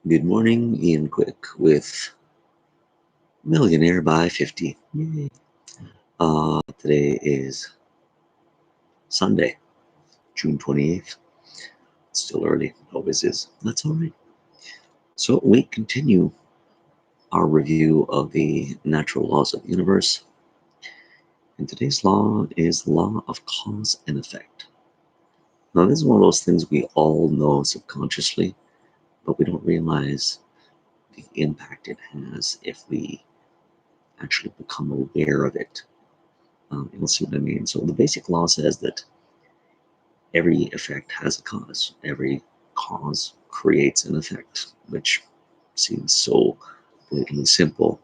Good morning, Ian Quick with Millionaire by 50. Yay. Today is Sunday, June 28th. It's still early, always is. That's all right. So we continue our review of the natural laws of the universe. And today's law is the law of cause and effect. Now, this is one of those things we all know subconsciously, but we don't realize the impact it has if we actually become aware of it. You'll see what I mean. So the basic law says that every effect has a cause. Every cause creates an effect, which seems so blatantly simple.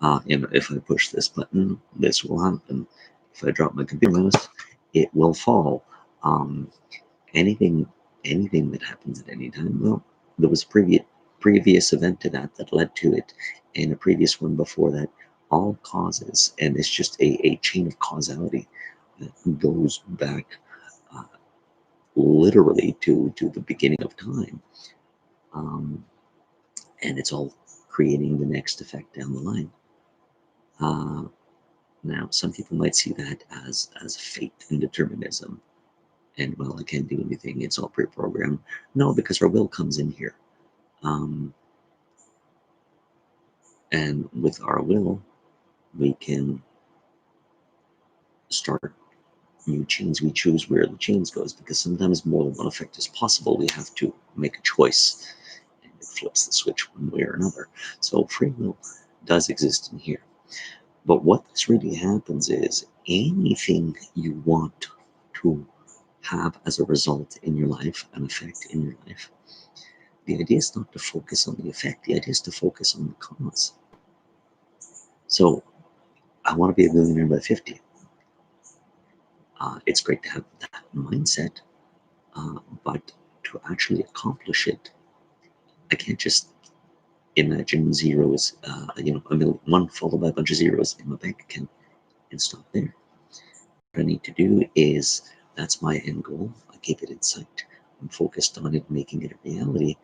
If I push this button, this will happen. If I drop my computer mouse, it will fall. Um, anything, anything that happens at any time. Well, there was a previous event to that that led to it, and a previous one before that. All causes, and it's just a chain of causality that goes back uh, literally to the beginning of time. Um, and it's all creating the next effect down the line. Uh, Now, some people might see that as fate and determinism. And well, I can't do anything. It's all pre-programmed. No, because our will comes in here. Um, and with our will, we can start new chains. We choose where the chains goes because sometimes more than one effect is possible. We have to make a choice, and it flips the switch one way or another. So free will does exist in here. But what this really happens is anything you want to have as a result in your life, an effect in your life, the idea is not to focus on the effect, the idea is to focus on the cause. So I want to be a millionaire by 50. It's great to have that mindset, but to actually accomplish it, I can't just imagine zeros, one followed by a bunch of zeros in my bank account and stop there. What I need to do is that's my end goal. I keep it in sight. I'm focused on it, making it a reality.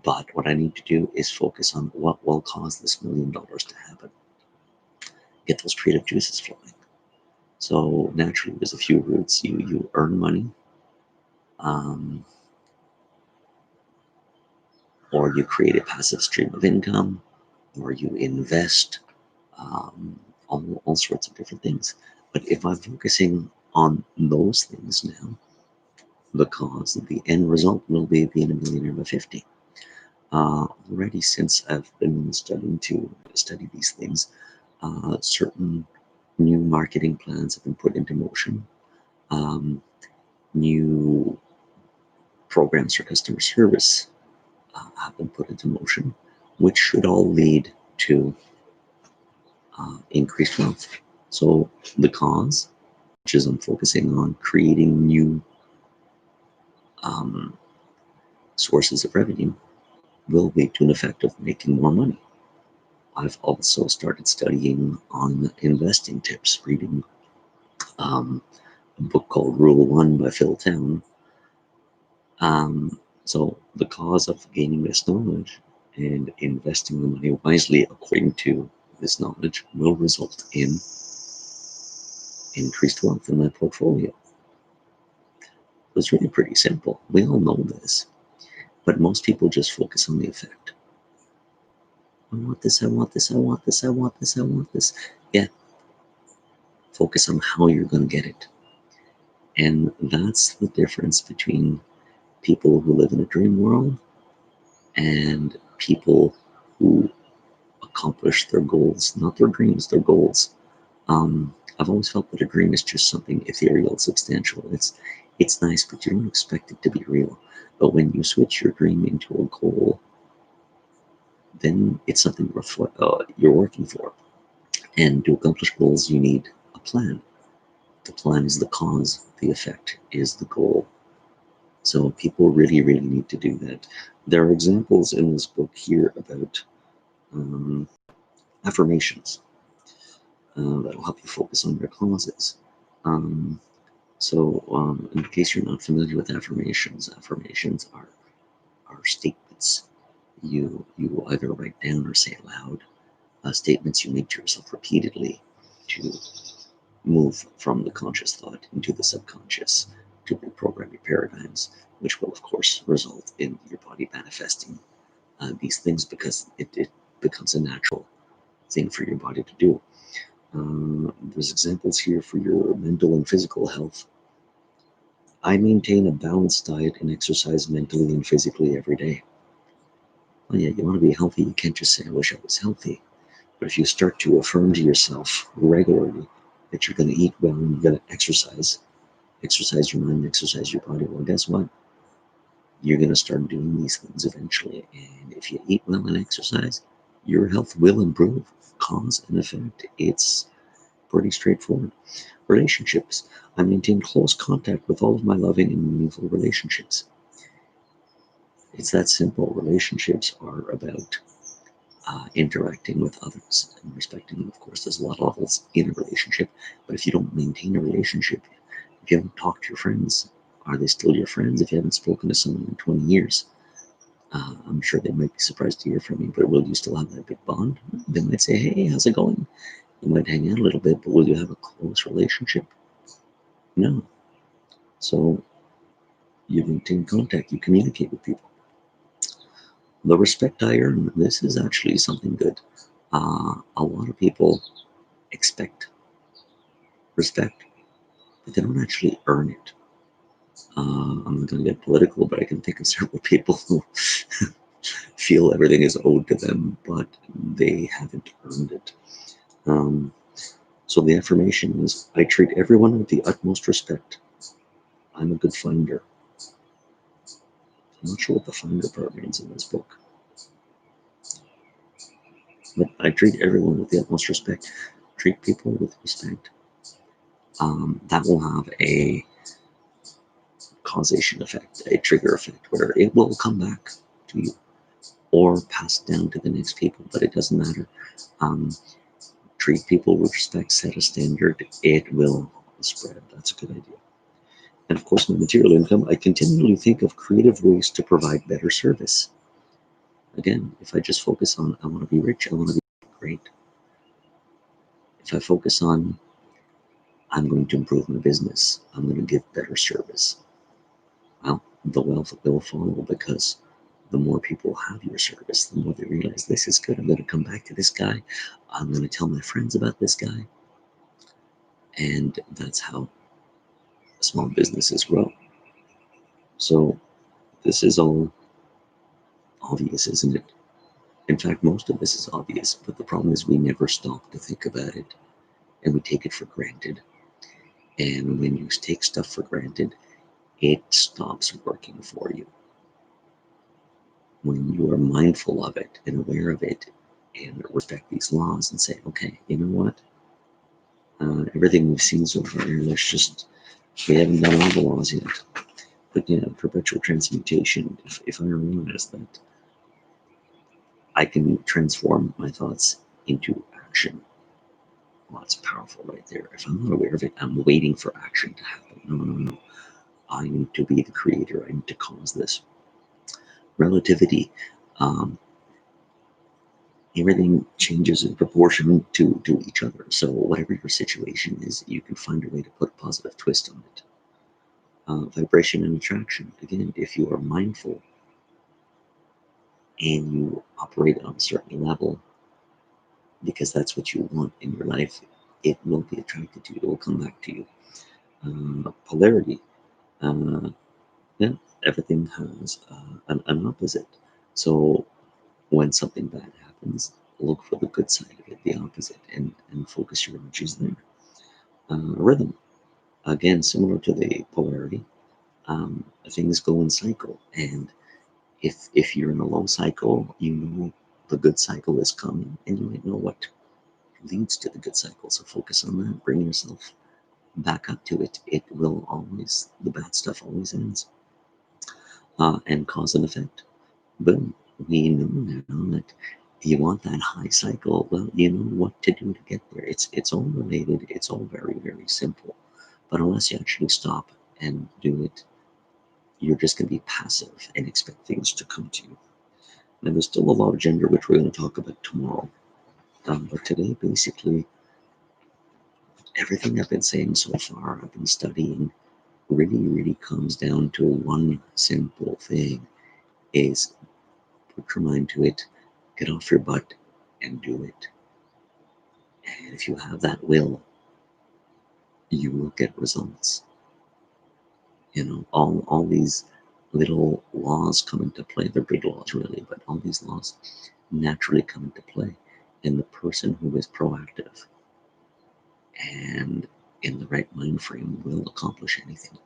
But what I need to do is focus on what will cause this $1 million to happen. Get those creative juices flowing. So naturally, there's a few routes. You earn money, um, or you create a passive stream of income, or you invest, all sorts of different things. But if I'm focusing on those things now, because the end result will be being a millionaire by 50. Already since I've been studying to study these things, certain new marketing plans have been put into motion. Um, New programs for customer service have been put into motion, which should all lead to increased wealth. So the cause, which is I'm focusing on creating new um, sources of revenue, will lead to an effect of making more money. I've also started studying on investing tips, reading a book called Rule One by Phil Town. So the cause of gaining this knowledge and investing the money wisely according to this knowledge will result in increased wealth in my portfolio. It's really pretty simple. We all know this, but most people just focus on the effect. I want this, I want this, I want this, I want this, I want this. Yeah, focus on how you're going to get it. And that's the difference between people who live in a dream world and people who accomplish their goals, not their dreams, their goals. I've always felt that a dream is just something ethereal, substantial. It's nice, but you don't expect it to be real. But when you switch your dream into a goal, then it's something you're working for. And to accomplish goals, you need a plan. The plan is the cause, the effect is the goal. So people really, really need to do that. There are examples in this book here about um, affirmations that'll help you focus on your causes. Um, in case you're not familiar with affirmations, affirmations are statements You either write down or say aloud statements you make to yourself repeatedly to move from the conscious thought into the subconscious to reprogram your paradigms, which will, of course, result in your body manifesting these things because it becomes a natural thing for your body to do. There's examples here for your mental and physical health. I maintain a balanced diet and exercise mentally and physically every day. Well, yeah, you want to be healthy. You can't just say, I wish I was healthy. But if you start to affirm to yourself regularly that you're going to eat well and you're going to exercise your mind, exercise your body, well, guess what? You're going to start doing these things eventually. And if you eat well and exercise, your health will improve. Cause and effect. It's pretty straightforward. Relationships. I maintain close contact with all of my loving and meaningful relationships. It's that simple. Relationships are about interacting with others and respecting them. Of course, there's a lot of levels in a relationship, but if you don't maintain a relationship, if you haven't talked to your friends, are they still your friends? If you haven't spoken to someone in 20 years, I'm sure they might be surprised to hear from you, but will you still have that big bond? They might say, hey, how's it going? You might hang out a little bit, but will you have a close relationship? No. So you maintain contact, you communicate with people. The respect I earn, this is actually something good. A lot of people expect respect, but they don't actually earn it. I'm not going to get political, but I can think of several people who feel everything is owed to them, but they haven't earned it. Um, so the affirmation is, I treat everyone with the utmost respect. I'm a good finder. I'm not sure what the finder part means in this book, but I treat everyone with the utmost respect. Treat people with respect. That will have a causation effect, a trigger effect, where it will come back to you or pass down to the next people, but it doesn't matter. Um, Treat people with respect, set a standard, it will spread. That's a good idea. And of course, my material income, I continually think of creative ways to provide better service. Again, if I just focus on, I want to be rich, I want to be great. If I focus on, I'm going to improve my business, I'm going to give better service, well, the wealth will follow because the more people have your service, the more they realize this is good. I'm going to come back to this guy. I'm going to tell my friends about this guy. And that's how small businesses grow. So this is all obvious, isn't it? In fact, most of this is obvious, but the problem is we never stop to think about it and we take it for granted. And when you take stuff for granted, it stops working for you. When you are mindful of it and aware of it and respect these laws and say, okay, you know what? Everything we've seen so far, we haven't done all the laws yet. But perpetual transmutation, if I realize that I can transform my thoughts into action, well, it's powerful right there. If I'm not aware of it, I'm waiting for action to happen. No, no, no. I need to be the creator. I need to cause this. Relativity. Um, Everything changes in proportion to each other. So whatever your situation is, you can find a way to put a positive twist on it. Vibration and attraction. Again, if you are mindful and you operate on a certain level, because that's what you want in your life, it will be attracted to you. It will come back to you. Polarity. Uh, yeah, everything has an opposite. So when something bad happens, look for the good side of it, the opposite, and focus your energies there. Rhythm. Again, similar to the polarity, things go in cycle, and if you're in a low cycle, you know the good cycle is coming, and you might know what leads to the good cycle. So focus on that. Bring yourself back up to it. It will always, the bad stuff always ends. And cause and effect. Boom. We know now that you want that high cycle. Well, you know what to do to get there. It's all related. It's all very, very simple. But unless you actually stop and do it, you're just going to be passive and expect things to come to you. And there's still a lot of gender, which we're going to talk about tomorrow. But today, basically, everything I've been saying so far, I've been studying, really, really comes down to one simple thing: is put your mind to it, get off your butt, and do it. And if you have that will, you will get results. You know, all these little laws come into play. They're big laws, really, but all these laws naturally come into play. And the person who is proactive and in the right mind frame will accomplish anything.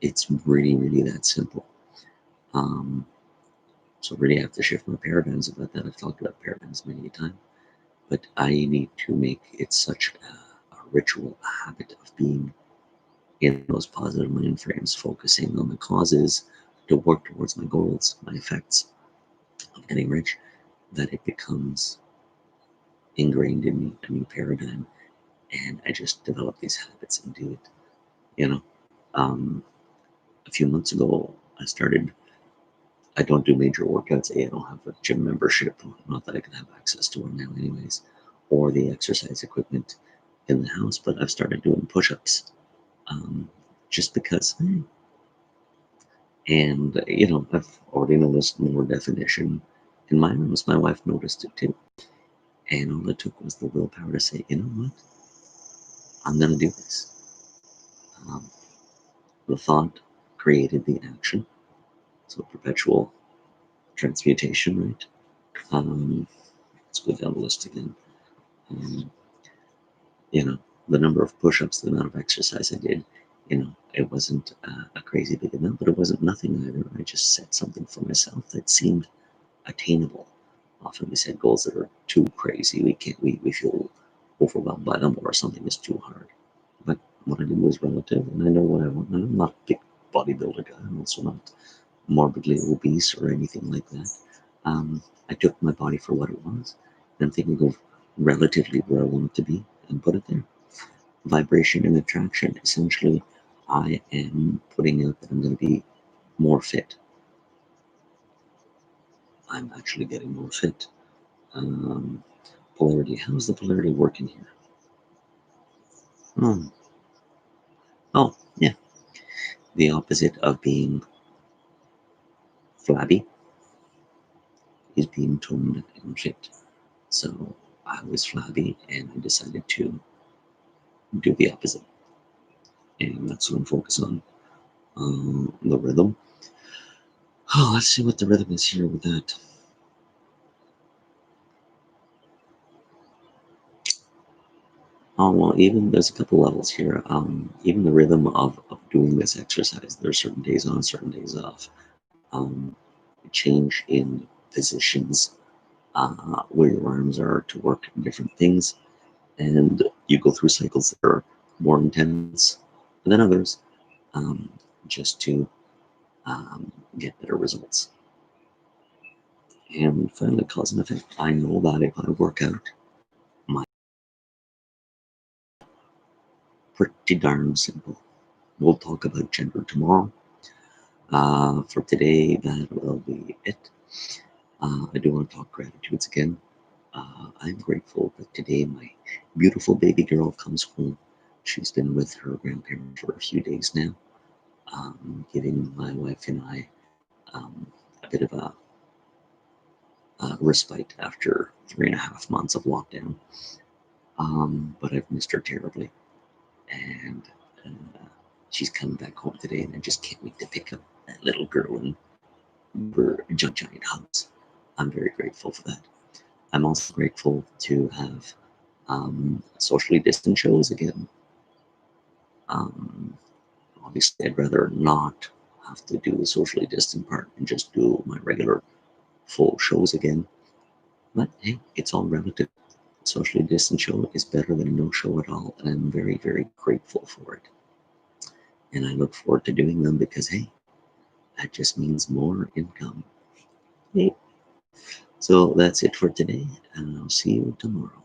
It's really, really that simple. Um, so really, I have to shift my paradigms about that. I've talked about paradigms many a time, but I need to make it such a ritual, a habit of being in those positive mind frames, focusing on the causes to work towards my goals, my effects of getting rich, that it becomes ingrained in me, a new paradigm, and I just develop these habits and do it. You know, um, a few months ago, I don't do major workouts. I don't have a gym membership, not that I can have access to one now, anyways, or the exercise equipment in the house, but I've started doing push ups just because. And, I've already noticed more definition in my arms. My wife noticed it too. And all it took was the willpower to say, you know what? I'm going to do this. Um, the thought created the action. So perpetual transmutation, right? Let's go down the list again. Um, you know, the number of push-ups, the amount of exercise I did, it wasn't a crazy big amount, but it wasn't nothing either. I just set something for myself that seemed attainable. Often we set goals that are too crazy. We feel overwhelmed by them, or something is too hard. But what I did was relative, and I know what I want. And I'm not a big bodybuilder guy. I'm also not morbidly obese or anything like that. I took my body for what it was, and I'm thinking of relatively where I want it to be and put it there. Vibration and attraction. Essentially, I am putting out that I'm going to be more fit. I'm actually getting more fit. Um, Polarity. How's the polarity working here? Hmm. Oh, yeah. The opposite of being flabby is being toned and fit. So I was flabby and I decided to do the opposite. And that's what I'm focused on. The rhythm. Oh, let's see what the rhythm is here with that. Oh, well, even there's a couple levels here. Even the rhythm of doing this exercise, there's certain days on, certain days off. Um, Change in positions where your arms are to work different things. And you go through cycles that are more intense than others, um, just to get better results. And finally, cause and effect. I know that if I work out, my pretty darn simple. We'll talk about gender tomorrow. For today, that will be it. I do want to talk gratitudes again. I'm grateful that today my beautiful baby girl comes home. She's been with her grandparents for a few days now, giving my wife and I a bit of a respite after 3.5 months of lockdown. But I've missed her terribly, and uh, she's coming back home today, and I just can't wait to pick up that little girl and give her giant hugs. I'm very grateful for that. I'm also grateful to have socially distant shows again. Um, Obviously, I'd rather not have to do the socially distant part and just do my regular full shows again. But hey, it's all relative. Socially distant show is better than no show at all, and I'm very, very grateful for it. And I look forward to doing them because hey, that just means more income. Hey. So that's it for today, and I'll see you tomorrow.